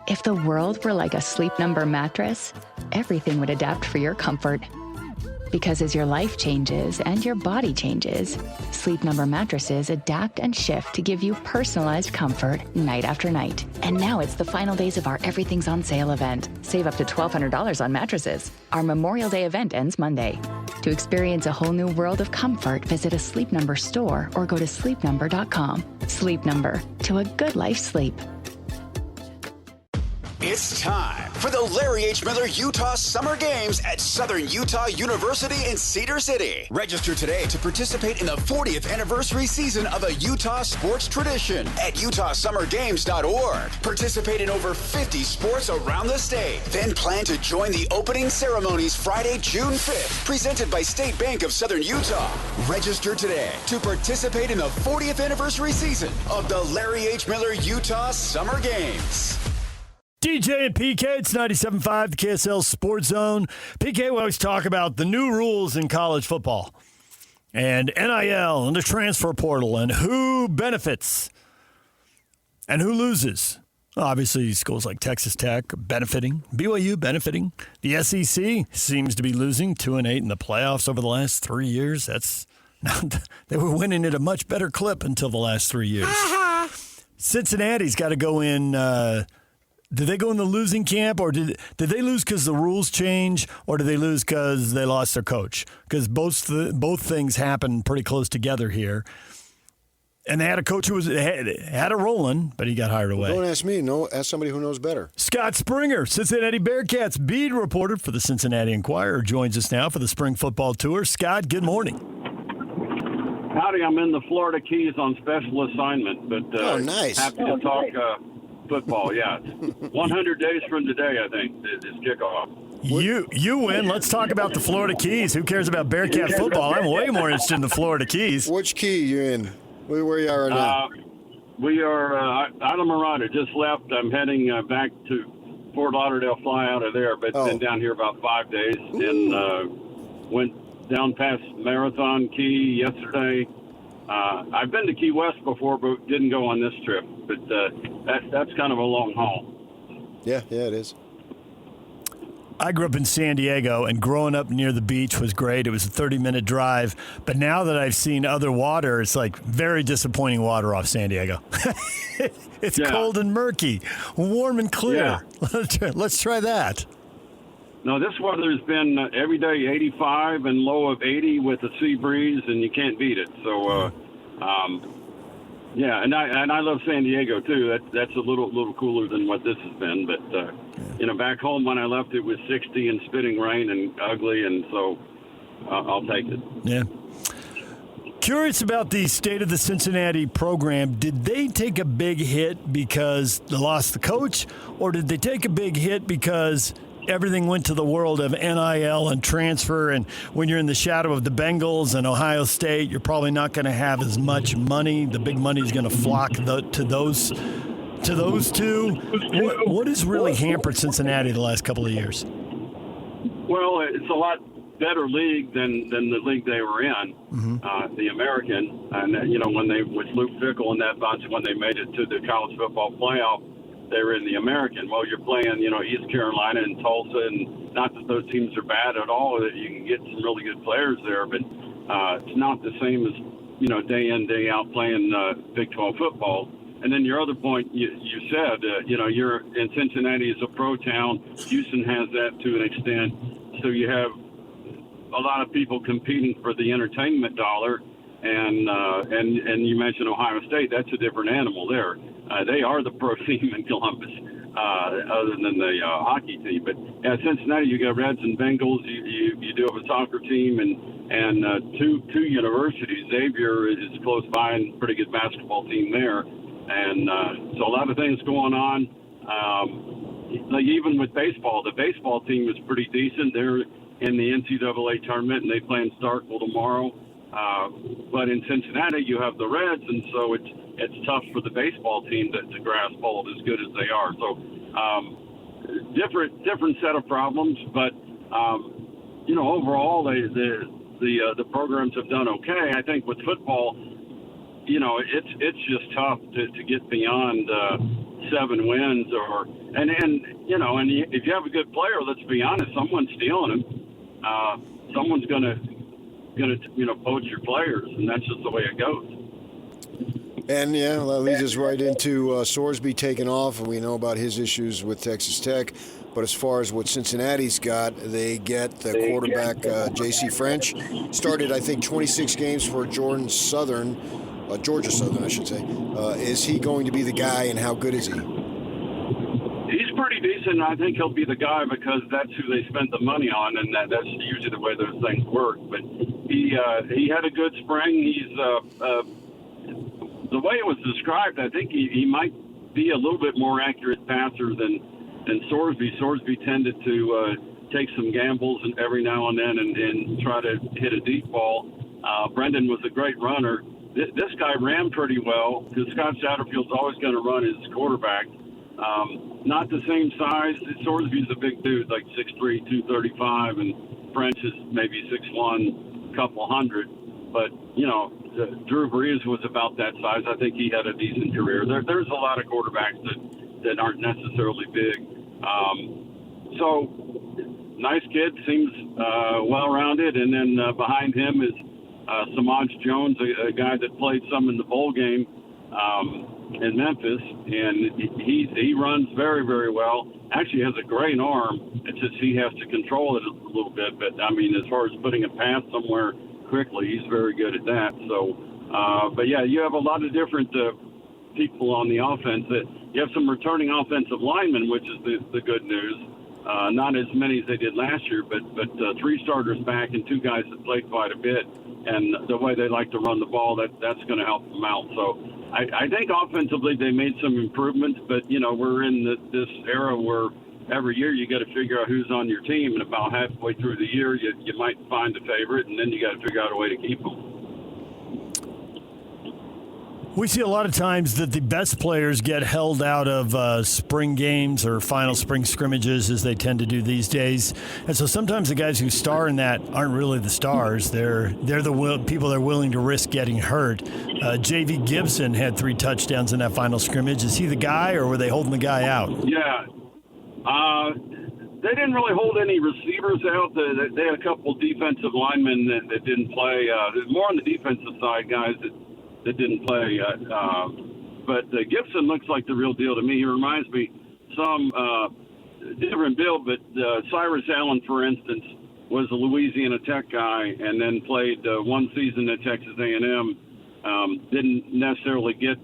If the world were like a Sleep Number mattress, everything would adapt for your comfort. Because as your life changes and your body changes, Sleep Number mattresses adapt and shift to give you personalized comfort night after night. And now it's the final days of our Everything's on Sale event. Save up to $1,200 on mattresses. Our Memorial Day event ends Monday. To experience a whole new world of comfort, visit a Sleep Number store or go to sleepnumber.com. Sleep Number, to a good life sleep. It's time for the Larry H. Miller Utah Summer Games at Southern Utah University in Cedar City. Register today to participate in the 40th anniversary season of a Utah sports tradition at utahsummergames.org. Participate in over 50 sports around the state. Then plan to join the opening ceremonies Friday, June 5th, presented by State Bank of Southern Utah. Register today to participate in the 40th anniversary season of the Larry H. Miller Utah Summer Games. DJ and PK, it's 97.5, the KSL Sports Zone. PK, we always talk about the new rules in college football and NIL and the transfer portal and who benefits and who loses. Obviously, schools like Texas Tech benefiting, BYU benefiting. The SEC seems to be losing 2-8 in the playoffs over the last 3 years. They were winning at a much better clip until the last 3 years. Cincinnati's got to go in. Did they go in the losing camp, or did they lose because the rules change, or did they lose because they lost their coach? Because both things happen pretty close together here. And they had a coach who had a rolling, but he got hired away. Don't ask me. No, ask somebody who knows better. Scott Springer, Cincinnati Bearcats beat reporter for the Cincinnati Enquirer, joins us now for the spring football tour. Scott, good morning. Howdy, I'm in the Florida Keys on special assignment, but nice. Happy to talk football. Yeah, 100 days from today, I think, is kickoff. You win. Let's talk about the Florida Keys. Who cares about Bearcat football? I'm way more interested in the Florida Keys. Which key you're in? Where you are right now? We are Islamorada. Just left. I'm heading back to Fort Lauderdale. Fly out of there, but been down here about 5 days. Ooh. And went down past Marathon Key yesterday. I've been to Key West before, but didn't go on this trip. But that's kind of a long haul. Yeah, it is. I grew up in San Diego, and growing up near the beach was great. It was a 30-minute drive. But now that I've seen other water, it's like very disappointing water off San Diego. It's cold and murky, warm and clear. Yeah. Let's try that. No, this weather's been every day 85 and low of 80 with a sea breeze, and you can't beat it. So, and I love San Diego too. That's a little cooler than what this has been. But back home when I left, it was 60 and spitting rain and ugly, and so I'll take it. Yeah. Curious about the state of the Cincinnati program. Did they take a big hit because they lost the coach, or did they take a big hit because everything went to the world of NIL and transfer, and when you're in the shadow of the Bengals and Ohio State, you're probably not going to have as much money. The big money is going to flock to those two. What has really hampered Cincinnati the last couple of years? Well, it's a lot better league than the league they were in, the American. And when they with Luke Fickell and that bunch, when they made it to the college football playoff, they were in the American. Well, you're playing, East Carolina and Tulsa, and not that those teams are bad at all. That you can get some really good players there, but it's not the same as day in, day out playing Big 12 football. And then your other point, you said, you're in Cincinnati is a pro town. Houston has that to an extent. So you have a lot of people competing for the entertainment dollar. And you mentioned Ohio State. That's a different animal there. They are the pro team in Columbus, other than the hockey team. But at Cincinnati, you got Reds and Bengals. You do have a soccer team and two universities. Xavier is close by and pretty good basketball team there. And so a lot of things going on. Like even with baseball, the baseball team is pretty decent. They're in the NCAA tournament, and they play in Starkville tomorrow. But in Cincinnati, you have the Reds, and so it's tough for the baseball team to grasp hold as good as they are. So different set of problems, but overall the programs have done okay. I think with football, it's just tough to get beyond 7 wins, and if you have a good player, let's be honest, someone's stealing him. Someone's gonna poach your players, and that's just the way it goes. And, that leads us right into Sorsby taking off, and we know about his issues with Texas Tech. But as far as what Cincinnati's got, they get the quarterback, J.C. French. Started, I think, 26 games for Georgia Southern, I should say. Is he going to be the guy, and how good is he? He's pretty decent. I think he'll be the guy because that's who they spent the money on, and that's usually the way those things work. But he had a good spring. He's the way it was described, I think he might be a little bit more accurate passer than Sorsby. Sorsby tended to take some gambles and every now and then and try to hit a deep ball. Brendan was a great runner. This guy ran pretty well because Scott Satterfield's always going to run his quarterback. Not the same size. Sorsby's a big dude, like 6'3", 235, and French is maybe 6'1", couple hundred. But, Drew Brees was about that size. I think he had a decent career. There's a lot of quarterbacks that aren't necessarily big. So, nice kid, seems well-rounded. And then behind him is Samaj Jones, a guy that played some in the bowl game in Memphis. And he runs very, very well. Actually has a great arm. It's just he has to control it a little bit. But, as far as putting a pass somewhere quickly, he's very good at that. So, but yeah, you have a lot of different people on the offense. That you have some returning offensive linemen, which is the good news. Not as many as they did last year, but 3 starters back and 2 guys that played quite a bit. And the way they like to run the ball, that's going to help them out. So I think offensively they made some improvements, but we're in this era where every year you got to figure out who's on your team, and about halfway through the year you might find a favorite, and then you got to figure out a way to keep them. We see a lot of times that the best players get held out of spring games or final spring scrimmages, as they tend to do these days. And so sometimes the guys who star in that aren't really the stars. They're the people that are willing to risk getting hurt. J.V. Gibson had 3 touchdowns in that final scrimmage. Is he the guy, or were they holding the guy out? Yeah. They didn't really hold any receivers out. They had a couple defensive linemen that didn't play. More on the defensive side, guys that didn't play. But Gibson looks like the real deal to me. He reminds me some different build, but Cyrus Allen, for instance, was a Louisiana Tech guy and then played 1 season at Texas A&M. Didn't necessarily get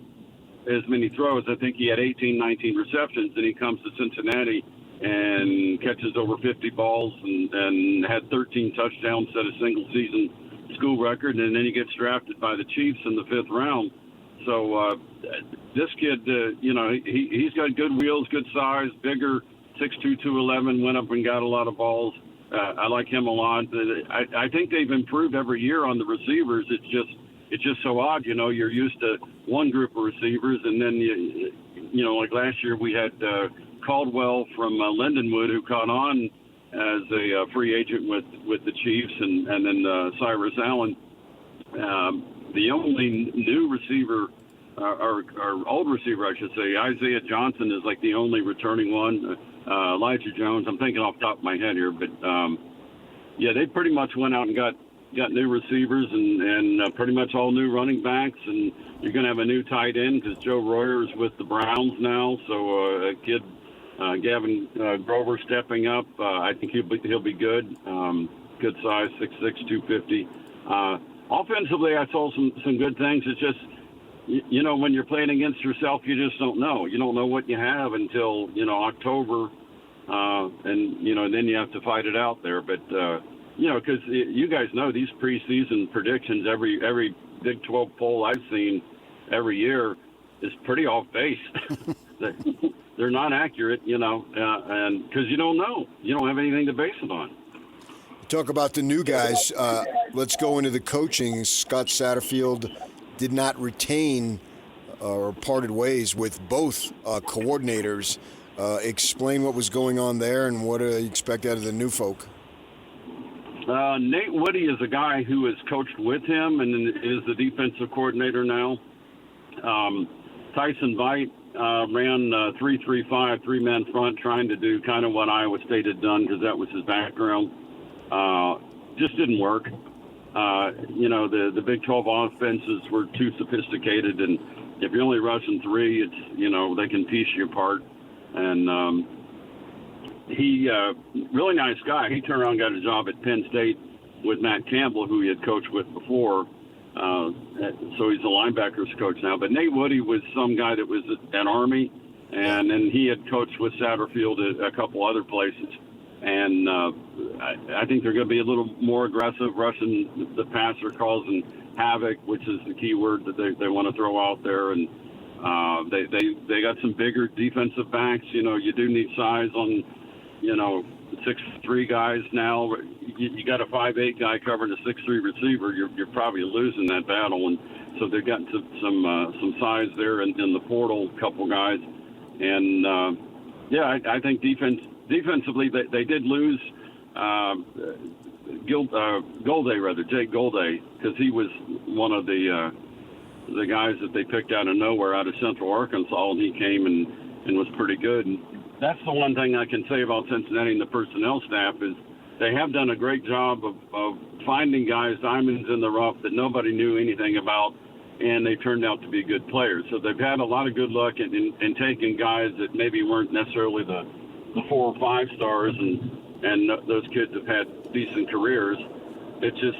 as many throws. I think he had 18, 19 receptions, and he comes to Cincinnati and catches over 50 balls and had 13 touchdowns, set a single-season school record, and then he gets drafted by the Chiefs in the 5th round. So this kid, he's got good wheels, good size, bigger, 6'2", 211, went up and got a lot of balls. I like him a lot. I think they've improved every year on the receivers. It's just so odd, you're used to one group of receivers, and then, like last year we had Caldwell from Lindenwood, who caught on as a free agent with the Chiefs, and then Cyrus Allen. The only new receiver, or old receiver, I should say, Isaiah Johnson is like the only returning one. Elijah Jones, I'm thinking off the top of my head here, but they pretty much went out and got new receivers and pretty much all new running backs, and you're going to have a new tight end because Joe Royer is with the Browns now, so a kid, Gavin Grover, stepping up. I think he'll be good. Good size, 6'6", 250. Offensively, I saw some good things. It's just, when you're playing against yourself, you just don't know. You don't know what you have until, October, and then you have to fight it out there. But, because you guys know these preseason predictions, every Big 12 poll I've seen every year is pretty off base. They're not accurate, and because you don't know. You don't have anything to base it on. Talk about the new guys. Let's go into the coaching. Scott Satterfield did not retain or parted ways with both coordinators. Explain what was going on there and what do you expect out of the new folk? Nate Woody is a guy who has coached with him and is the defensive coordinator now. Tyson Veit ran 3-3-5, three-man front, trying to do kind of what Iowa State had done because that was his background. Just didn't work. The Big 12 offenses were too sophisticated, and if you're only rushing three, it's they can piece you apart. And he really nice guy. He turned around and got a job at Penn State with Matt Campbell, who he had coached with before. So he's a linebackers coach now. But Nate Woody was some guy that was at Army, and then he had coached with Satterfield at a couple other places. And I think they're going to be a little more aggressive, rushing the passer, causing havoc, which is the key word that they want to throw out there. And they got some bigger defensive backs. You do need size on, 6'3" guys now. You got a 5'8" guy covering a 6'3" receiver. You're probably losing that battle. And so they've got some size there in the portal, a couple guys. And I think defensively they did lose Jake Golday, because he was one of the guys that they picked out of nowhere out of Central Arkansas, and he came and was pretty good. And that's the one thing I can say about Cincinnati and the personnel staff is they have done a great job of finding guys, diamonds in the rough that nobody knew anything about, and they turned out to be good players. So they've had a lot of good luck in taking guys that maybe weren't necessarily the 4 or 5 stars, and those kids have had decent careers. It's just,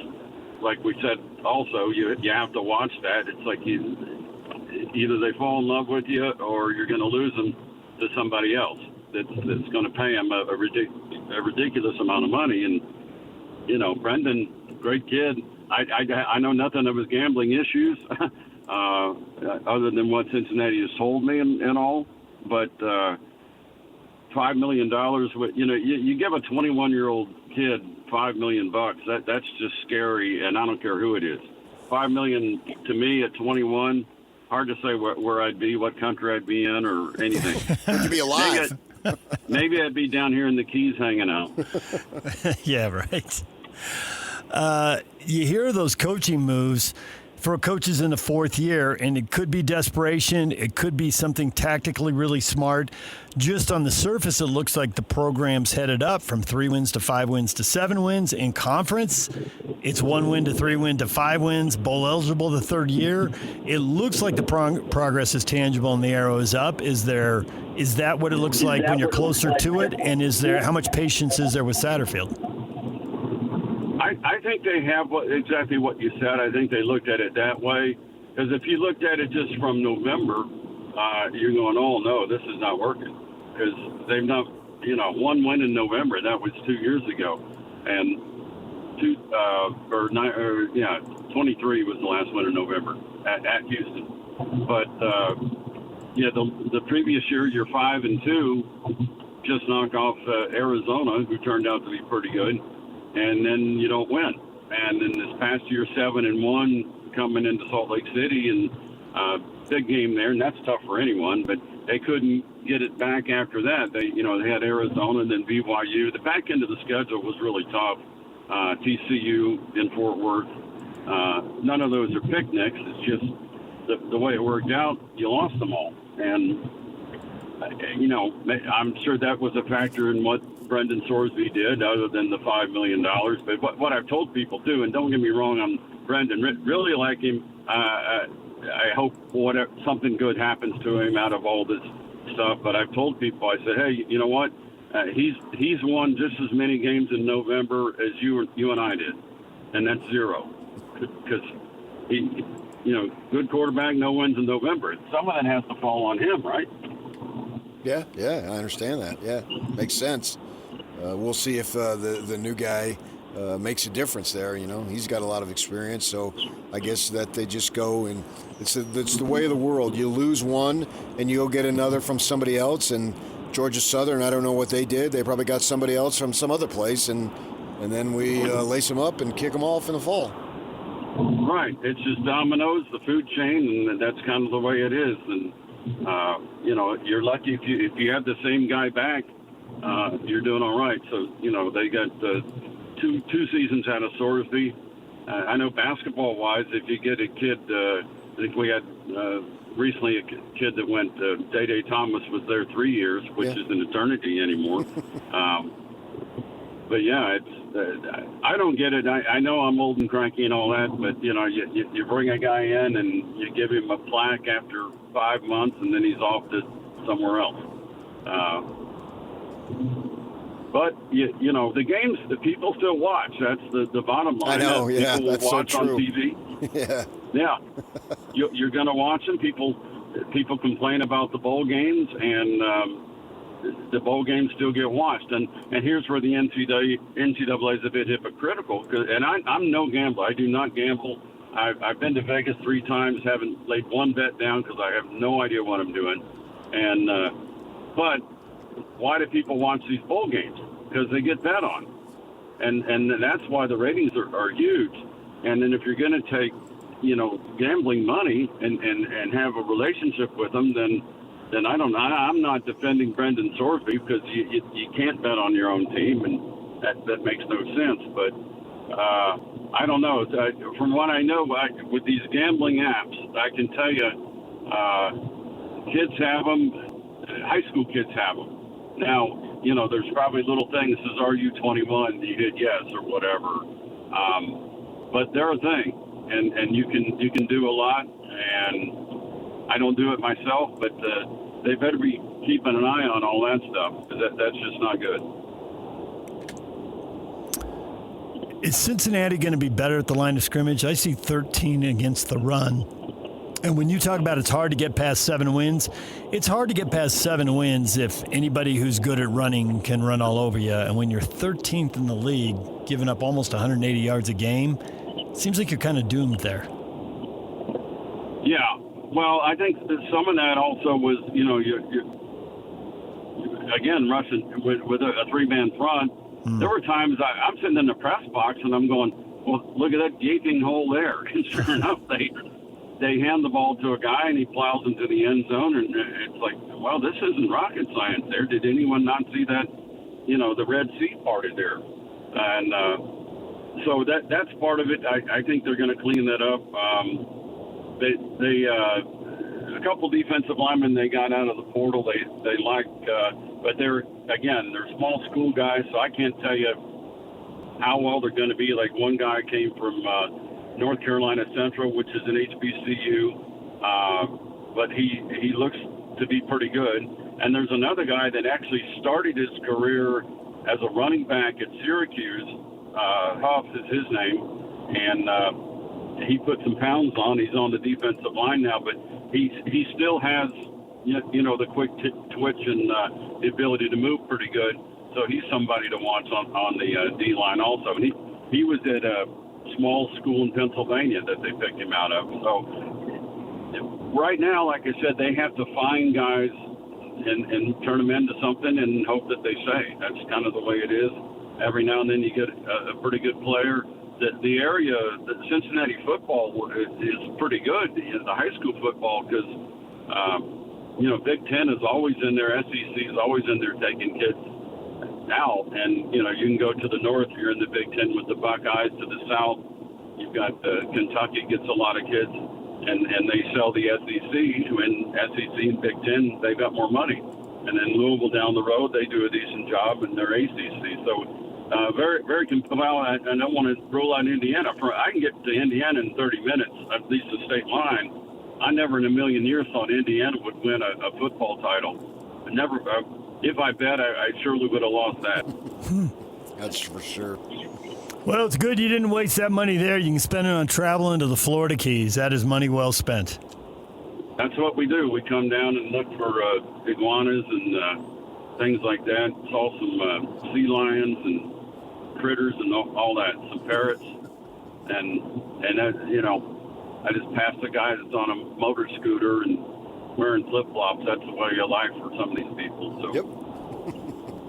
like we said also, you have to watch that. It's like either they fall in love with you or you're going to lose them to somebody else that's going to pay them a ridiculous amount of money. And, Brendan, great kid. I know nothing of his gambling issues other than what Cincinnati has told me and all. But $5 million, you give a 21-year-old kid $5 million, that's just scary, and I don't care who it is. $5 million to me at 21, hard to say where I'd be, what country I'd be in, or anything. Would you be alive? Maybe I'd be down here in the Keys hanging out. Yeah, right. You hear those coaching moves for coaches in the 4th year, and it could be desperation. It could be something tactically really smart. Just on the surface, it looks like the program's headed up from 3 wins to 5 wins to 7 wins. In conference, it's 1 win to 3 win to 5 wins, bowl eligible the 3rd year. It looks like the progress is tangible and the arrow is up. Is that what it looks like when you're closer to it? And how much patience is there with Satterfield? I think they have exactly what you said. I think they looked at it that way. Because if you looked at it just from November, you're going, oh, no, this is not working. Because they've not, 1 win in November. That was 2 years ago. And 23 was the last win in November at Houston. But, the previous year, you're 5-2, just knock off Arizona, who turned out to be pretty good. And then you don't win. And then this past year, 7-1, coming into Salt Lake City, and big game there, and that's tough for anyone. But they couldn't get it back after that. They had Arizona and then BYU. The back end of the schedule was really tough. TCU in Fort Worth. None of those are picnics. It's just the way it worked out. You lost them all, and I'm sure that was a factor in what Brendan Sorsby did, other than the $5 million. But what I've told people too, and don't get me wrong, I'm Brendan, really like him. I hope something good happens to him out of all this stuff. But I've told people, I said, hey, you know what? He's won just as many games in November as you and I did, and that's 0. Because he, good quarterback, no wins in November. Some of that has to fall on him, right? Yeah, I understand that. Yeah, makes sense. We'll see if the new guy makes a difference there. He's got a lot of experience, so I guess that they just go, and it's the way of the world. You lose one, and you go get another from somebody else. And Georgia Southern, I don't know what they did. They probably got somebody else from some other place, and then we lace them up and kick them off in the fall. Right. It's just dominoes, the food chain, and that's kind of the way it is. And you're lucky if you have the same guy back. You're doing all right. So, they got two seasons out of Sorsby. I know basketball-wise, if you get a kid, I think we had recently a kid that went, Day Thomas was there 3 years, which is an eternity anymore. But yeah, I don't get it. I know I'm old and cranky and all that, but you bring a guy in and you give him a plaque after 5 months, and then he's off to somewhere else. But the games, the people still watch. That's the bottom line. I know, yeah, people that's so watch true. on TV. Yeah, you're going to watch them. People complain about the bowl games, and the bowl games still get watched. And here's where the NCAA is a bit hypocritical. And I'm no gambler. I do not gamble. I've been to Vegas 3 times, haven't laid one bet down because I have no idea what I'm doing. And but why do people watch these bowl games? Because they get bet on, and that's why the ratings are huge. And then if you're going to take gambling money and have a relationship with them, then I don't know. I'm not defending Brendan Sorsby because you can't bet on your own team, and that makes no sense. But I don't know. From what I know, with these gambling apps, I can tell you, kids have them. High school kids have them. Now, there's probably little things that says, "Are you 21?" You hit yes or whatever. But they're a thing, and you can do a lot. And I don't do it myself, but they better be keeping an eye on all that stuff, because that's just not good. Is Cincinnati going to be better at the line of scrimmage? I see 13 against the run. And when you talk about it's hard to get past 7 wins, it's hard to get past 7 wins if anybody who's good at running can run all over you. And when you're 13th in the league, giving up almost 180 yards a game, it seems like you're kind of doomed there. Yeah. Well, I think that some of that also was, you again, rushing with a 3-man front. There were times I'm sitting in the press box and I'm going, well, look at that gaping hole there. And sure enough, they hand the ball to a guy and he plows into the end zone, and it's like, well, this isn't rocket science there. Did anyone not see that, the Red Sea parted there? And so that's part of it. I think they're going to clean that up. They a couple defensive linemen they got out of the portal they like, but they're small school guys, so I can't tell you how well they're going to be. Like one guy came from North Carolina Central, which is an HBCU, but he looks to be pretty good. And there's another guy that actually started his career as a running back at Syracuse. Huff is his name, and he put some pounds on. He's on the defensive line now, but he still has the quick twitch and the ability to move pretty good. So he's somebody to watch on the D line also. And he was at a small school in Pennsylvania that they picked him out of. So right now, like I said, they have to find guys and turn them into something and hope that they stay. That's kind of the way it is. Every now and then you get a pretty good player. The area, the Cincinnati football is pretty good, the high school football, because, Big Ten is always in there. SEC is always in there taking kids out. And, you can go to the north, you're in the Big Ten with the Buckeyes. To the south, you've got Kentucky gets a lot of kids, and they sell the SEC. When SEC and Big Ten, they've got more money. And then Louisville down the road, they do a decent job, and they're ACC. So very, very well, I don't want to rule out Indiana. I can get to Indiana in 30 minutes, at least the state line. I never in a million years thought Indiana would win a football title. Never. If I bet, I surely would have lost that. That's for sure. Well, it's good you didn't waste that money there. You can spend it on traveling to the Florida Keys. That is money well spent. That's what we do. We come down and look for iguanas and things like that. Saw some sea lions and critters and all that. Some parrots. And I just passed a guy that's on a motor scooter and wearing flip-flops. That's the way of life for some of these people. So,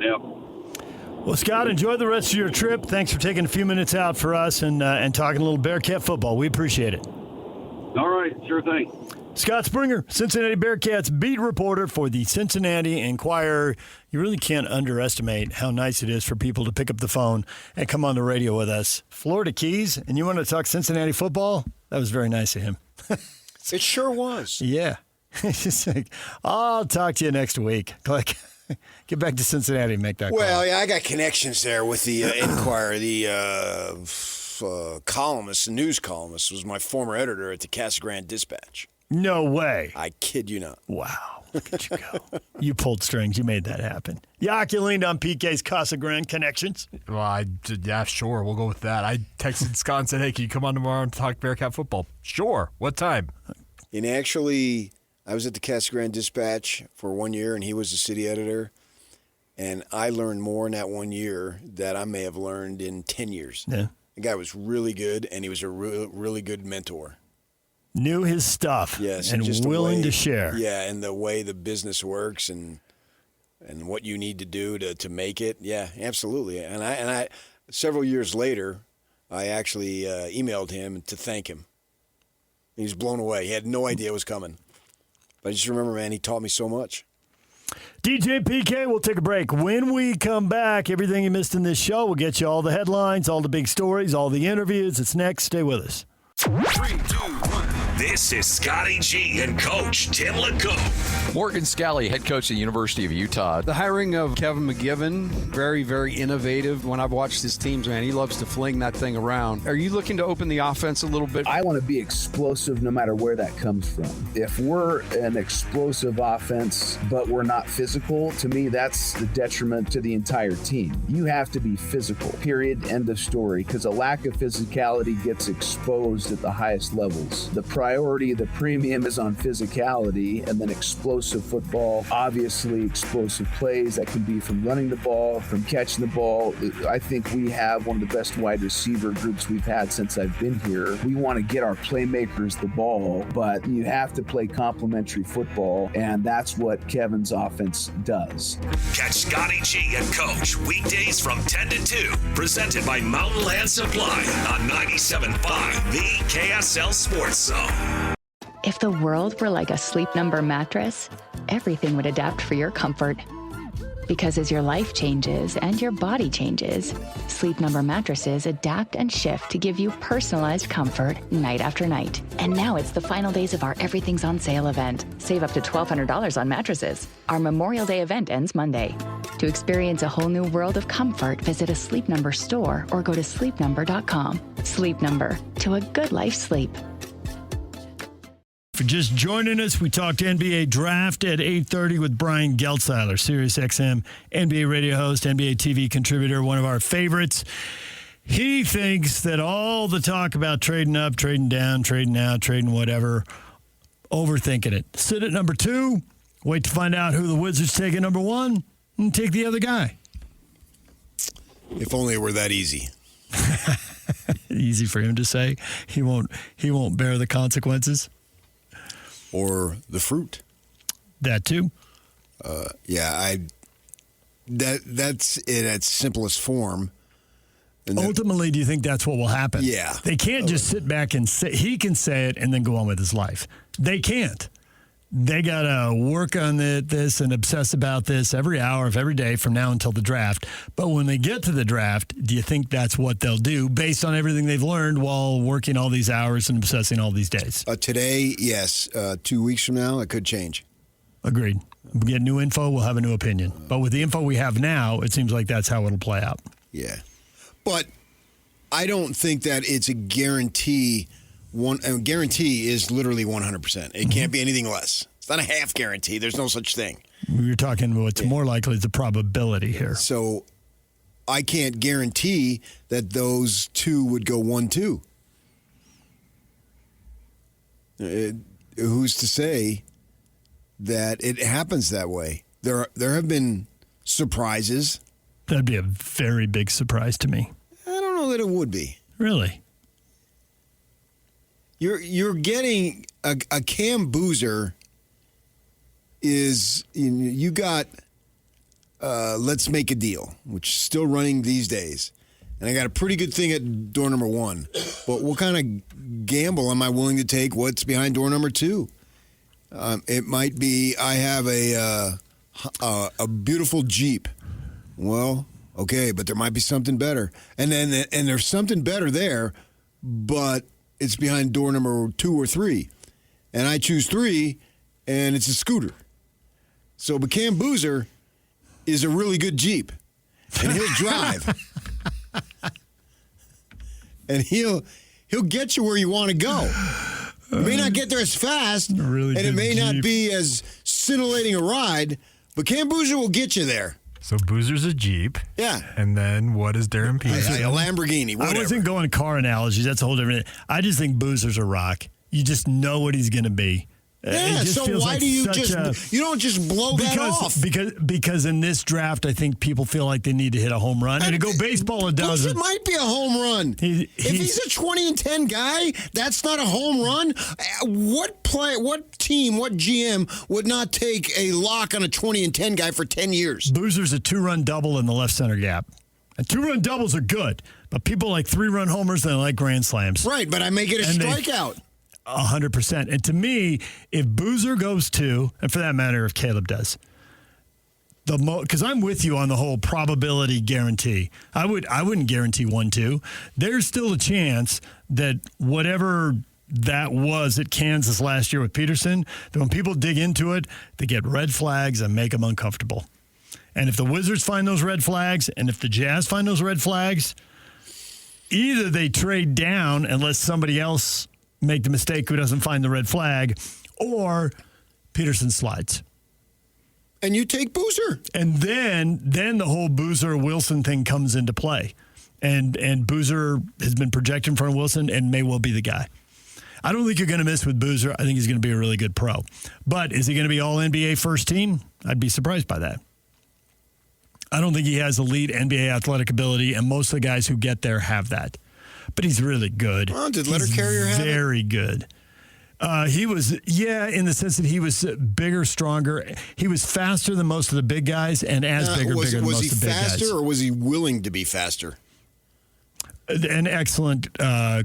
Yep. Well, Scott, enjoy the rest of your trip. Thanks for taking a few minutes out for us and talking a little Bearcat football. We appreciate it. All right. Sure thing. Scott Springer, Cincinnati Bearcats beat reporter for the Cincinnati Enquirer. You really can't underestimate how nice it is for people to pick up the phone and come on the radio with us. Florida Keys, and you want to talk Cincinnati football? That was very nice of him. It sure was. Yeah. It's just like, I'll talk to you next week. Like, get back to Cincinnati and make that call. Well, yeah, I got connections there with the Enquirer. The columnist, the news columnist, was my former editor at the Casa Grande Dispatch. No way. I kid you not. Wow. Look at you go. You pulled strings. You made that happen. Yak, you leaned on PK's Casa Grande connections. Well, yeah, sure. We'll go with that. I texted Scott and said, hey, can you come on tomorrow and talk Bearcat football? Sure. What time? And actually, I was at the Casa Grande Dispatch for 1 year, and he was the city editor. And I learned more in that 1 year that I may have learned in 10 years. Yeah. The guy was really good, and he was a really good mentor. Knew his stuff. Yes, and just willing to share. Yeah, and the way the business works and what you need to do to make it. Yeah, absolutely. And I several years later, I actually emailed him to thank him. He was blown away. He had no idea it was coming. But I just remember, man, he taught me so much. DJ PK, we'll take a break. When we come back, everything you missed in this show, we'll get you all the headlines, all the big stories, all the interviews. It's next. Stay with us. 3, 2, 1. This is Scotty G and Coach Tim LeCoe. Morgan Scally, head coach at the University of Utah. The hiring of Kevin McGivern, very, very innovative. When I've watched his teams, man, he loves to fling that thing around. Are you looking to open the offense a little bit? I want to be explosive no matter where that comes from. If we're an explosive offense, but we're not physical, to me, that's the detriment to the entire team. You have to be physical, period, end of story, because a lack of physicality gets exposed at the highest levels. The priority, the premium is on physicality, and then explosive football, obviously explosive plays that can be from running the ball, from catching the ball. I think we have one of the best wide receiver groups we've had since I've been here. We want to get our playmakers the ball, but you have to play complementary football, and that's what Kevin's offense does. Catch Scotty G and Coach weekdays from 10 to 2, presented by Mountain Land Supply on 97.5, the KSL Sports Zone. If the world were like a Sleep Number mattress, everything would adapt for your comfort. Because as your life changes and your body changes, Sleep Number mattresses adapt and shift to give you personalized comfort night after night. And now it's the final days of our Everything's on Sale event. Save up to $1,200 on mattresses. Our Memorial Day event ends Monday. To experience a whole new world of comfort, visit a Sleep Number store or go to sleepnumber.com. Sleep Number, to a good life sleep. For just joining us, we talked NBA draft at 8:30 with Brian Geltzeiler, SiriusXM NBA radio host, NBA TV contributor, one of our favorites. He thinks that all the talk about trading up, trading down, trading out, trading whatever, overthinking it. Sit at number 2, wait to find out who the Wizards take at number 1, and take the other guy. If only it were that easy. Easy for him to say. He won't bear the consequences. Or the fruit. That too. That's in its simplest form. And ultimately, do you think that's what will happen? Yeah. They can't just sit back and say, he can say it and then go on with his life. They can't. They got to work on this and obsess about this every hour of every day from now until the draft. But when they get to the draft, do you think that's what they'll do based on everything they've learned while working all these hours and obsessing all these days? Today, yes. 2 weeks from now, it could change. Agreed. We get new info, we'll have a new opinion. But with the info we have now, it seems like that's how it'll play out. Yeah. But I don't think that it's a guarantee. Guarantee is literally 100%. It can't be anything less. It's not a half guarantee. There's no such thing. You're talking what's more likely is the probability here. So I can't guarantee that those two would go 1-2. Who's to say that it happens that way? There have been surprises. That'd be a very big surprise to me. I don't know that it would be. Really? You're getting a Cam Boozer is you got Let's Make a Deal, which is still running these days. And I got a pretty good thing at door number 1. But what kind of gamble am I willing to take? What's behind door number 2? It might be I have a beautiful Jeep. Well, okay, but there might be something better. And there's something better there, but it's behind door number 2 or 3. And I choose 3, and it's a scooter. So, but Cam Boozer is a really good Jeep, and he'll drive. And he'll get you where you want to go. You may not get there as fast, really, and it may Jeep. not be as scintillating a ride, but Cam Boozer will get you there. So Boozer's a Jeep. Yeah. And then what is Darren Peterson? A Lamborghini, whatever. I wasn't going car analogies. That's a whole different. I just think Boozer's a rock. You just know what he's going to be. Yeah, so why do you you don't just blow that off? Because in this draft, I think people feel like they need to hit a home run. And to go baseball, it doesn't. It might be a home run. If he's a 20-10 guy, that's not a home run. What team, what GM would not take a lock on a 20-10 guy for 10 years? Boozer's a 2-run double in the left center gap. And 2-run doubles are good, but people like 3-run homers and they like grand slams. Right, but I make it a strikeout. 100%. And to me, if Boozer goes 2, and for that matter, if Caleb does, because I'm with you on the whole probability guarantee. I wouldn't guarantee 1-2. There's still a chance that whatever that was at Kansas last year with Peterson, that when people dig into it, they get red flags and make them uncomfortable. And if the Wizards find those red flags, and if the Jazz find those red flags, either they trade down and let somebody else make the mistake who doesn't find the red flag, or Peterson slides. And you take Boozer. And then the whole Boozer-Wilson thing comes into play. And Boozer has been projected in front of Wilson and may well be the guy. I don't think you're going to miss with Boozer. I think he's going to be a really good pro. But is he going to be all-NBA first team? I'd be surprised by that. I don't think he has elite NBA athletic ability, and most of the guys who get there have that. But he's really good. Well, did Letter Carrier have very good. He was, in the sense that he was bigger, stronger. He was faster than most of the big guys, and bigger than most of the big guys. Was he faster, or was he willing to be faster? An excellent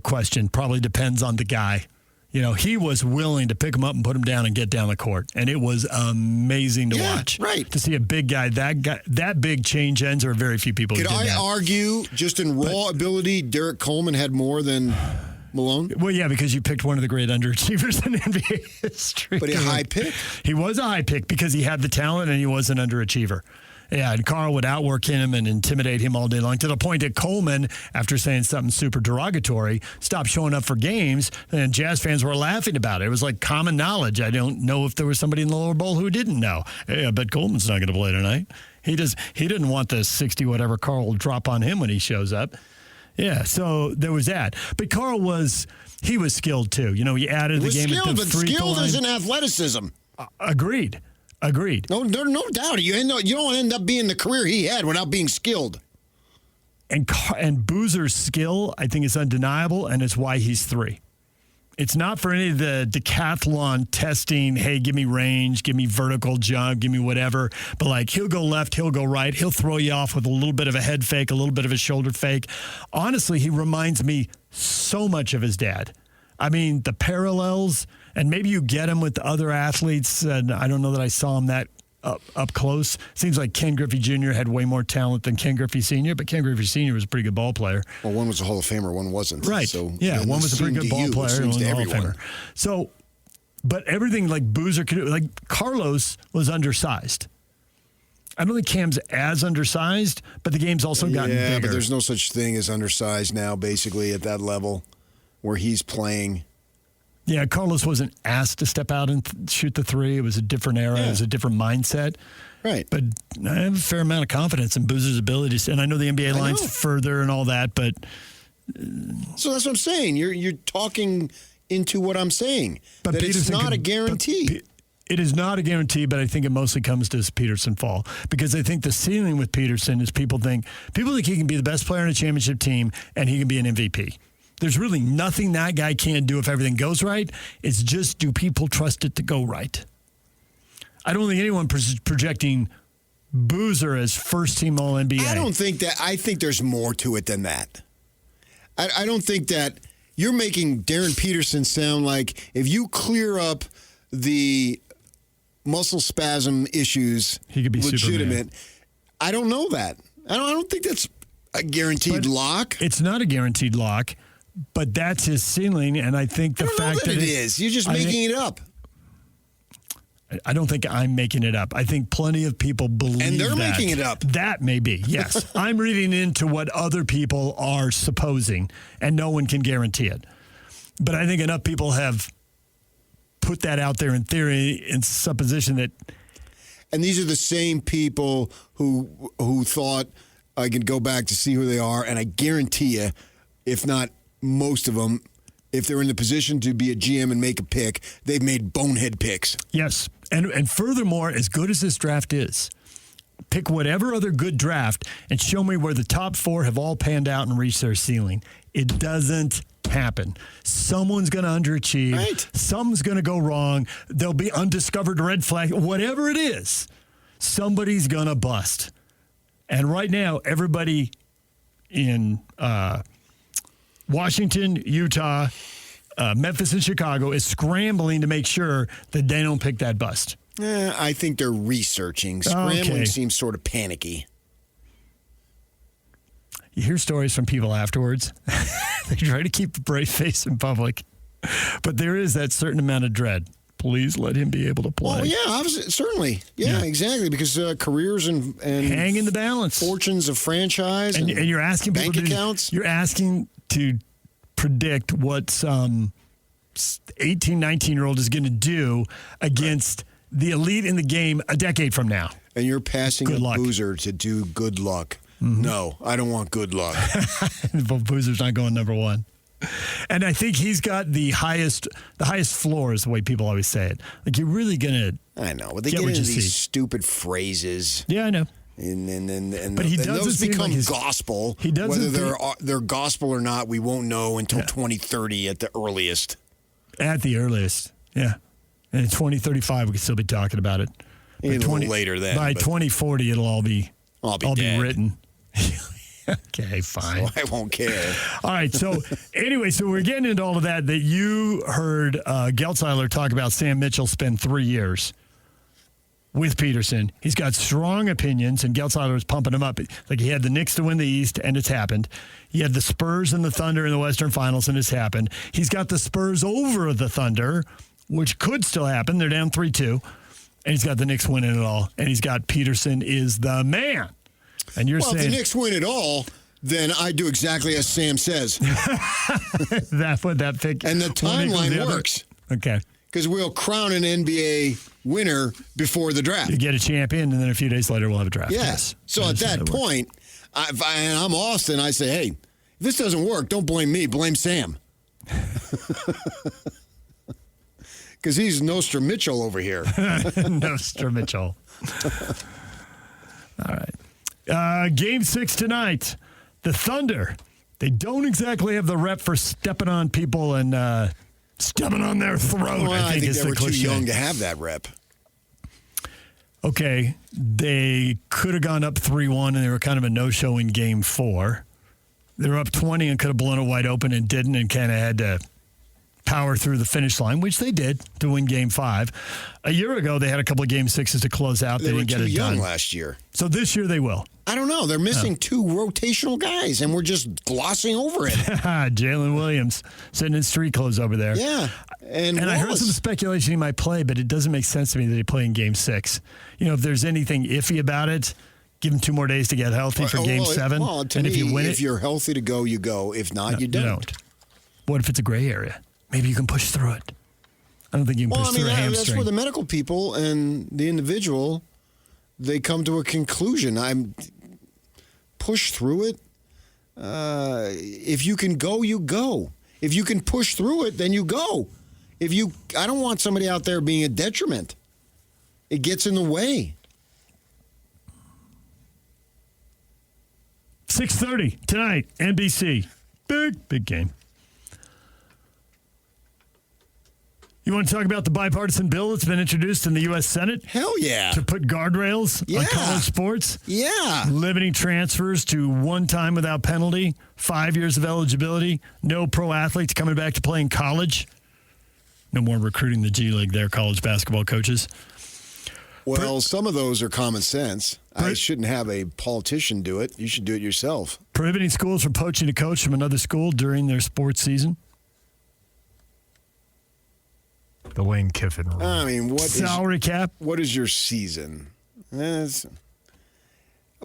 question. Probably depends on the guy. You know, he was willing to pick him up and put him down and get down the court, and it was amazing to watch. Right. To see a big guy that big change ends, or very few people. Could I argue, just in raw ability, Derek Coleman had more than Malone? Well, yeah, because you picked one of the great underachievers in NBA history. But a high pick? He was a high pick because he had the talent and he was an underachiever. Yeah, and Carl would outwork him and intimidate him all day long, to the point that Coleman, after saying something super derogatory, stopped showing up for games, and Jazz fans were laughing about it. It was like common knowledge. I don't know if there was somebody in the lower bowl who didn't know. Hey, I bet Coleman's not going to play tonight. He didn't want the 60-whatever Carl will drop on him when he shows up. Yeah, so there was that. But Carl was skilled, too. You know, he added the game at the free throw line. Skilled isn't athleticism. Agreed. No doubt. You don't end up being the career he had without being skilled. And Boozer's skill, I think, is undeniable, and it's why he's 3. It's not for any of the decathlon testing, hey, give me range, give me vertical jump, give me whatever. But, like, he'll go left, he'll go right. He'll throw you off with a little bit of a head fake, a little bit of a shoulder fake. Honestly, he reminds me so much of his dad. I mean, the parallels, and maybe you get him with other athletes, and I don't know that I saw him that up close. Seems like Ken Griffey Jr. had way more talent than Ken Griffey Sr., but Ken Griffey Sr. was a pretty good ball player. Well, one was a Hall of Famer, one wasn't. Right. So, yeah, one was a pretty good ball player, and one was a Hall of Famer. So, but everything like Boozer could do, like Carlos was undersized. I don't think Cam's as undersized, but the game's also gotten bigger. Yeah, but there's no such thing as undersized now, basically, at that level where he's playing. Yeah, Carlos wasn't asked to step out and shoot the 3. It was a different era. Yeah. It was a different mindset. Right. But I have a fair amount of confidence in Boozer's abilities. And I know the NBA line's further and all that, but... So that's what I'm saying. You're talking into what I'm saying. But that it's not a guarantee. It is not a guarantee, but I think it mostly comes to his Peterson fall. Because I think the ceiling with Peterson is people think he can be the best player on a championship team and he can be an MVP. There's really nothing that guy can't do if everything goes right. It's just, do people trust it to go right? I don't think anyone projecting Boozer as first-team All-NBA. I don't think that. I think there's more to it than that. I don't think that you're making Darren Peterson sound like if you clear up the muscle spasm issues, he could be legitimate. Superman. I don't know that. I don't think that's a guaranteed lock. It's not a guaranteed lock. But that's his ceiling, and I think the fact that it is. You're just making it up. I don't think I'm making it up. I think plenty of people believe And they're that. making it up. That may be, yes. I'm reading into what other people are supposing, and no one can guarantee it. But I think enough people have put that out there in theory, in supposition that... And these are the same people who thought I could go back to see who they are, and I guarantee you, if not most of them, if they're in the position to be a GM and make a pick, they've made bonehead picks. Yes. And furthermore, as good as this draft is, pick whatever other good draft and show me where the top 4 have all panned out and reached their ceiling. It doesn't happen. Someone's going to underachieve. Right. Something's going to go wrong. There'll be undiscovered red flag. Whatever it is, somebody's going to bust. And right now, everybody in Washington, Utah, Memphis, and Chicago is scrambling to make sure that they don't pick that bust. I think they're researching. Scrambling seems sort of panicky. You hear stories from people afterwards. They try to keep a brave face in public. But there is that certain amount of dread. Please let him be able to play. Oh, yeah, obviously, certainly. Yeah, exactly, because careers and hang in the balance. Fortunes of franchise and you're asking bank people accounts. You're asking to predict what some 18, 19-year-old is going to do against the elite in the game a decade from now. And you're passing Boozer to do good luck. Mm-hmm. No, I don't want good luck. But Boozer's not going number 1. And I think he's got the highest floor is the way people always say it. Like, you're really going to I know, but they get into these stupid phrases. Yeah, I know. And but he those become like gospel. He doesn't Whether they're gospel or not, we won't know until 2030 at the earliest. At the earliest, yeah. And in 2035, we could still be talking about it. A little later then. By 2040, it'll all be written. Okay, fine. So I won't care. All right. So anyway, so we're getting into all of that you heard Geltzeiler talk about Sam Mitchell spend 3 years with Peterson. He's got strong opinions, and Geltzeiler was pumping him up. Like, he had the Knicks to win the East, and it's happened. He had the Spurs and the Thunder in the Western Finals, and it's happened. He's got the Spurs over the Thunder, which could still happen. They're down 3-2. And he's got the Knicks winning it all. And he's got Peterson is the man. And you're saying, if the Knicks win it all, then I do exactly as Sam says. That's what that pick. And the timeline works. Okay. Because we'll crown an NBA winner before the draft. You get a champion, and then a few days later we'll have a draft. Yes. So at that point, I'm Austin, I say, hey, if this doesn't work, don't blame me. Blame Sam. Because he's Nostra Mitchell over here. Nostra Mitchell. All right. Game 6 tonight. The Thunder. They don't exactly have the rep for stepping on people and stepping on their throat. Well, I think is they the were cliche. too young to have that rep. Okay. They could have gone up 3-1, and they were kind of a no-show in Game 4. They were up 20 and could have blown it wide open and didn't, and kind of had to power through the finish line, which they did to win Game 5. A year ago, they had a couple of Game 6s to close out. They didn't get it done. They were too young last year. So this year they will. I don't know. They're missing 2 rotational guys, and we're just glossing over it. Jalen Williams sitting in street clothes over there. Yeah. And I heard some speculation he might play, but it doesn't make sense to me that he play in Game 6. You know, if there's anything iffy about it, give him 2 more days to get healthy for Game 7. Well, to and me, if you win if you're healthy to go, you go. If not, you don't. What if it's a gray area? Maybe you can push through it. I don't think you can push through a hamstring. That's where the medical people and the individual, they come to a conclusion. I'm push through it. If you can go, you go. If you can push through it, then you go. I don't want somebody out there being a detriment. It gets in the way. 6:30 tonight, NBC. Big game. You want to talk about the bipartisan bill that's been introduced in the U.S. Senate? Hell yeah. To put guardrails on college sports? Yeah. Limiting transfers to 1 time without penalty, 5 years of eligibility, no pro athletes coming back to play in college. No more recruiting the G League there, college basketball coaches. Well, some of those are common sense. I shouldn't have a politician do it. You should do it yourself. Prohibiting schools from poaching a coach from another school during their sports season. The Lane Kiffin rule. I mean, salary cap? What is your season?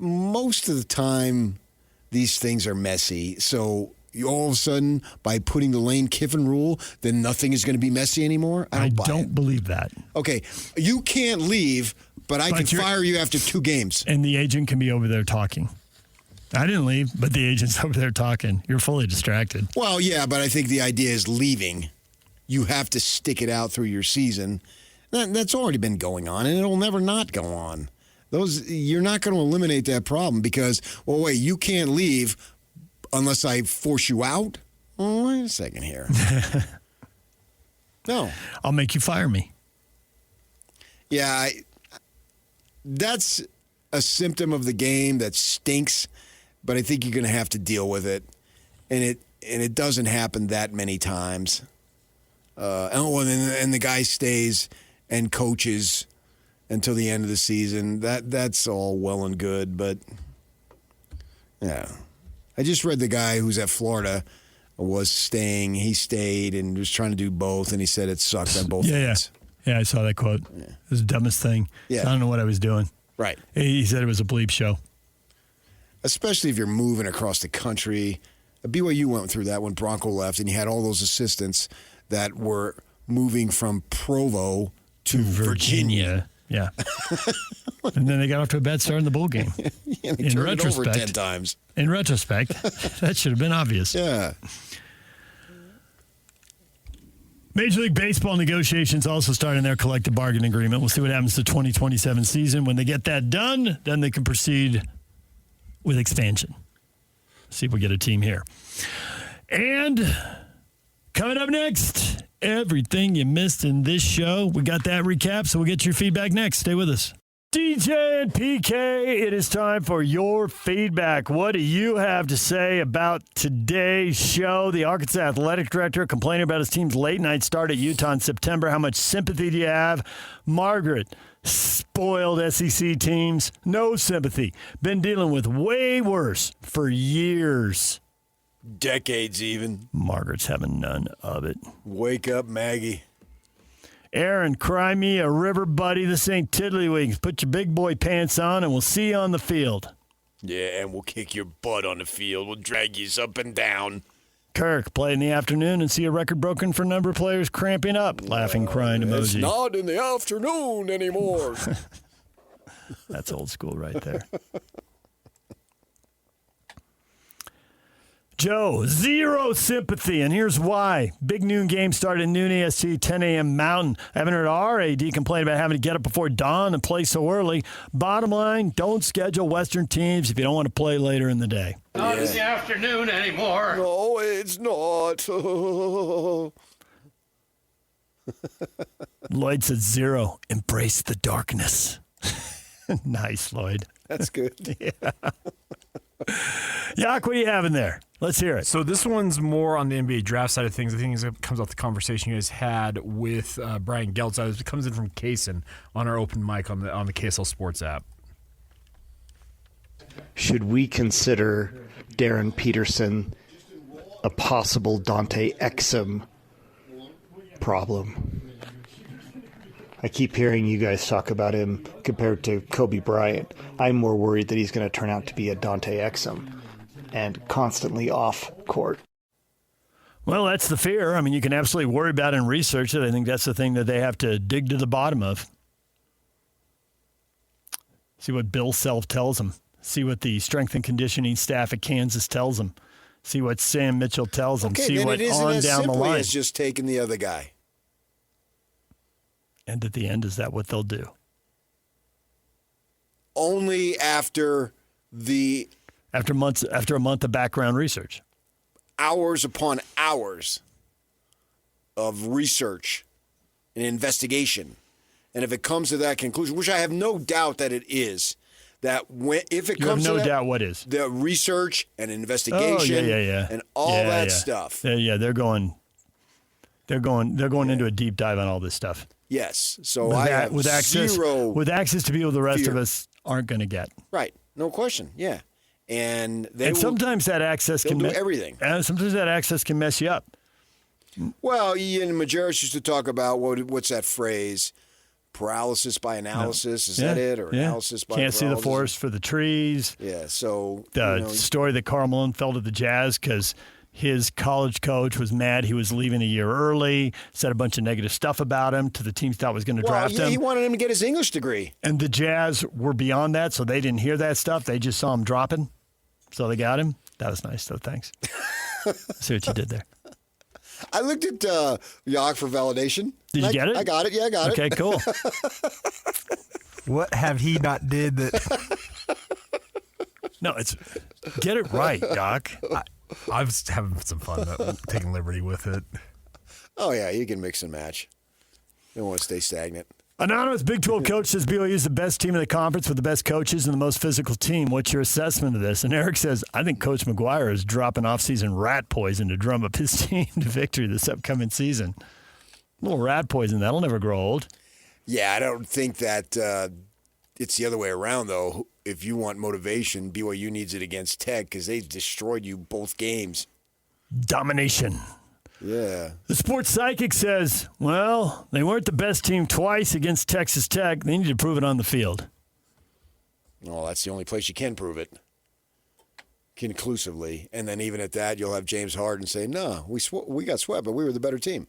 Most of the time, these things are messy. So you all of a sudden, by putting the Lane Kiffin rule, then nothing is going to be messy anymore? I don't believe that. Okay, you can't leave, but I can fire you after 2 games. And the agent can be over there talking. I didn't leave, but the agent's over there talking. You're fully distracted. Well, yeah, but I think the idea is leaving. You have to stick it out through your season. That's already been going on, and it'll never not go on. You're not going to eliminate that problem because, well, wait, you can't leave unless I force you out? Oh, wait a second here. No. I'll make you fire me. Yeah, that's a symptom of the game that stinks, but I think you're going to have to deal with it. And it doesn't happen that many times. And the guy stays and coaches until the end of the season. That's all well and good, but yeah. I just read the guy who's at Florida was staying. He stayed and was trying to do both, and he said it sucked on both ends. Yeah, I saw that quote. Yeah. It was the dumbest thing. Yeah. I don't know what I was doing. Right. He said it was a bleep show. Especially if you're moving across the country. BYU went through that when Bronco left, and you had all those assistants that were moving from Provo to Virginia. Yeah. And then they got off to a bad start in the bowl game. Yeah, they turned it over 10 times. In retrospect, that should have been obvious. Yeah. Major League Baseball negotiations also starting their collective bargaining agreement. We'll see what happens to the 2027 season. When they get that done, then they can proceed with expansion. See if we get a team here. And coming up next, everything you missed in this show. We got that recap, so we'll get your feedback next. Stay with us. DJ and PK, it is time for your feedback. What do you have to say about today's show? The Arkansas athletic director complaining about his team's late-night start at Utah in September. How much sympathy do you have? Margaret, spoiled SEC teams, no sympathy. Been dealing with way worse for years. Decades even. Margaret's having none of it. Wake up, Maggie. Aaron, cry me a river, buddy. This ain't tiddlywinks. Put your big boy pants on, and we'll see you on the field. Yeah, and we'll kick your butt on the field. We'll drag you up and down. Kirk, play in the afternoon and see a record broken for a number of players cramping up. Laughing, crying emoji. It's not in the afternoon anymore. That's old school right there. Joe, zero sympathy, and here's why. Big noon game started at noon EST, 10 a.m. Mountain. I haven't heard our AD complain about having to get up before dawn and play so early. Bottom line, don't schedule Western teams if you don't want to play later in the day. Not in the afternoon anymore. No, it's not. Lloyd said zero. Embrace the darkness. Nice, Lloyd. That's good. Yeah. Yak, what are you having there? Let's hear it. So this one's more on the NBA draft side of things. I think it comes off the conversation you guys had with Brian Geltz. It comes in from Kaysen on our open mic on the KSL Sports app. Should we consider Darren Peterson a possible Dante Exum problem? I keep hearing you guys talk about him compared to Kobe Bryant. I'm more worried that he's going to turn out to be a Dante Exum and constantly off court. Well, that's the fear. I mean, you can absolutely worry about it and research it. I think that's the thing that they have to dig to the bottom of. See what Bill Self tells them. See what the strength and conditioning staff at Kansas tells them. See what Sam Mitchell tells them. Okay, see then what it isn't on as down the simply line. as just taking the other guy. And at the end, is that what they'll do? Only after a month of background research. Hours upon hours of research and investigation. And if it comes to that conclusion, which I have no doubt that it is, that if it comes to that, doubt what is the research and investigation and all that stuff. Yeah, they're going into a deep dive on all this stuff. Yes. So with access to people the rest of us aren't going to get. Right. No question. Yeah. And sometimes that access can do everything. And sometimes that access can mess you up. Well, Ian Majerus used to talk about what's that phrase? Paralysis by analysis. Is that it? Or analysis by Can't paralysis? see the forest for the trees. Yeah, so... The story that Karl Malone fell to the Jazz because his college coach was mad he was leaving a year early, said a bunch of negative stuff about him to the team he thought was going to draft him. He wanted him to get his English degree. And the Jazz were beyond that, so they didn't hear that stuff. They just saw him dropping, so they got him. That was nice, though. Thanks. See what you did there. I looked at Yock for validation. Did you get it? I got it. Yeah, I got it. Okay, cool. What have he not did that? No, it's get it right, Doc. I was having some fun taking liberty with it. Oh, yeah, you can mix and match. You don't want to stay stagnant. Anonymous Big 12 coach says BYU is the best team in the conference with the best coaches and the most physical team. What's your assessment of this? And Eric says, I think Coach McGuire is dropping off-season rat poison to drum up his team to victory this upcoming season. A little rat poison, that'll never grow old. Yeah, I don't think that it's the other way around, though. If you want motivation, BYU needs it against Tech because they destroyed you both games. Domination. Yeah. The sports psychic says, well, they weren't the best team twice against Texas Tech. They need to prove it on the field. Well, that's the only place you can prove it conclusively. And then even at that, you'll have James Harden say, no, we got swept, but we were the better team.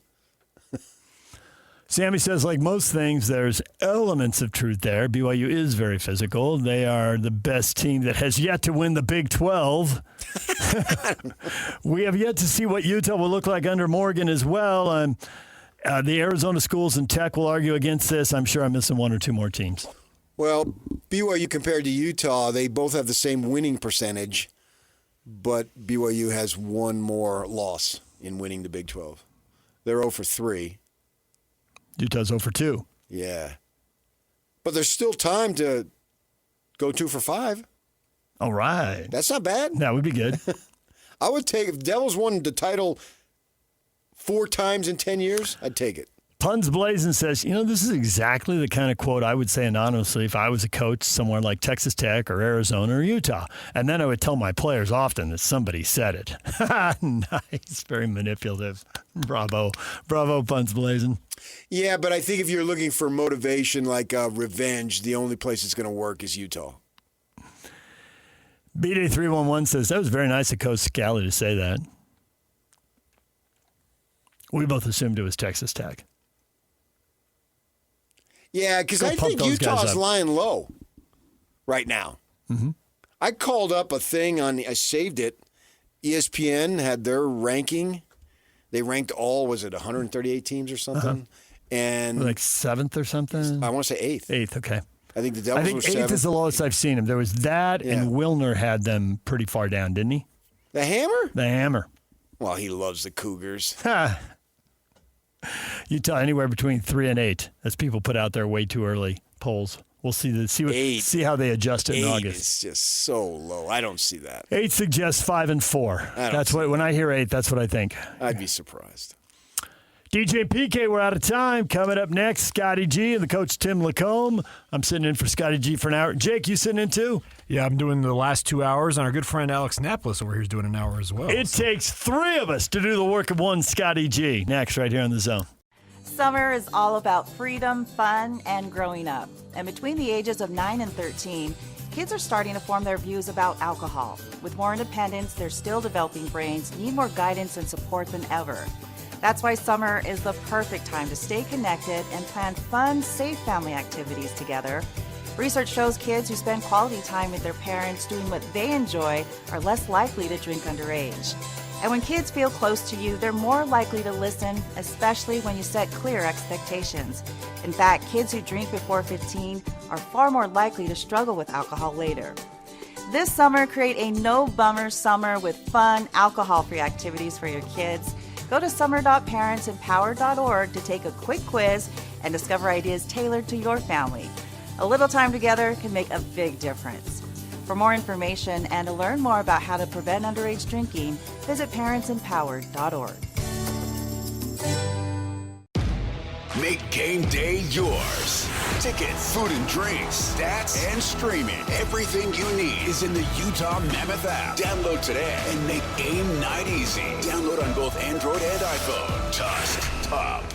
Sammy says, like most things, there's elements of truth there. BYU is very physical. They are the best team that has yet to win the Big 12. We have yet to see what Utah will look like under Morgan as well. The Arizona schools and Tech will argue against this. I'm sure I'm missing one or two more teams. Well, BYU compared to Utah, they both have the same winning percentage, but BYU has one more loss in winning the Big 12. They're 0 for 3. Utah's 0 for 2. Yeah. But there's still time to go 2 for 5. All right. That's not bad. That would be good. I would take, if Devils won the title 4 times in 10 years, I'd take it. Puns Blazing says, this is exactly the kind of quote I would say anonymously if I was a coach somewhere like Texas Tech or Arizona or Utah. And then I would tell my players often that somebody said it. Nice. Very manipulative. Bravo. Bravo, Puns Blazing. Yeah, but I think if you're looking for motivation like revenge, the only place it's going to work is Utah. BD311 says, that was very nice of Coach Scally to say that. We both assumed it was Texas Tech. Yeah, because I think Utah's lying low right now. Mm-hmm. I called up a thing I saved it. ESPN had their ranking. They ranked all, was it 138 teams or something? Uh-huh. And like 7th or something? I want to say 8th. 8th, okay. I think the Devils were 7th. 8th is the lowest I've seen them. There was that, and Wilner had them pretty far down, didn't he? The Hammer? The Hammer. Well, he loves the Cougars. Utah anywhere between 3 and 8. As people put out their way too early polls. We'll see how they adjust it in August. 8 is just so low. I don't see that. 8 suggests 5 and 4. That's what when I hear 8, that's what I think. I'd be surprised. DJ and PK, we're out of time. Coming up next, Scotty G and the coach Tim Lacombe. I'm sitting in for Scotty G for an hour. Jake, you sitting in too? Yeah, I'm doing the last 2 hours, and our good friend Alex Napolis over here is doing an hour as well. It takes 3 of us to do the work of one Scotty G. Next, right here on The Zone. Summer is all about freedom, fun, and growing up. And between the ages of 9 and 13, kids are starting to form their views about alcohol. With more independence, their still developing brains need more guidance and support than ever. That's why summer is the perfect time to stay connected and plan fun, safe family activities together. Research shows kids who spend quality time with their parents doing what they enjoy are less likely to drink underage. And when kids feel close to you, they're more likely to listen, especially when you set clear expectations. In fact, kids who drink before 15 are far more likely to struggle with alcohol later. This summer, create a no-bummer summer with fun, alcohol-free activities for your kids. Go to summer.parentsempowered.org to take a quick quiz and discover ideas tailored to your family. A little time together can make a big difference. For more information and to learn more about how to prevent underage drinking, visit parentsempowered.org. Make game day yours. Tickets, food and drinks, stats, and streaming. Everything you need is in the Utah Mammoth app. Download today and make game night easy. Download on both Android and iPhone. Tusk Top.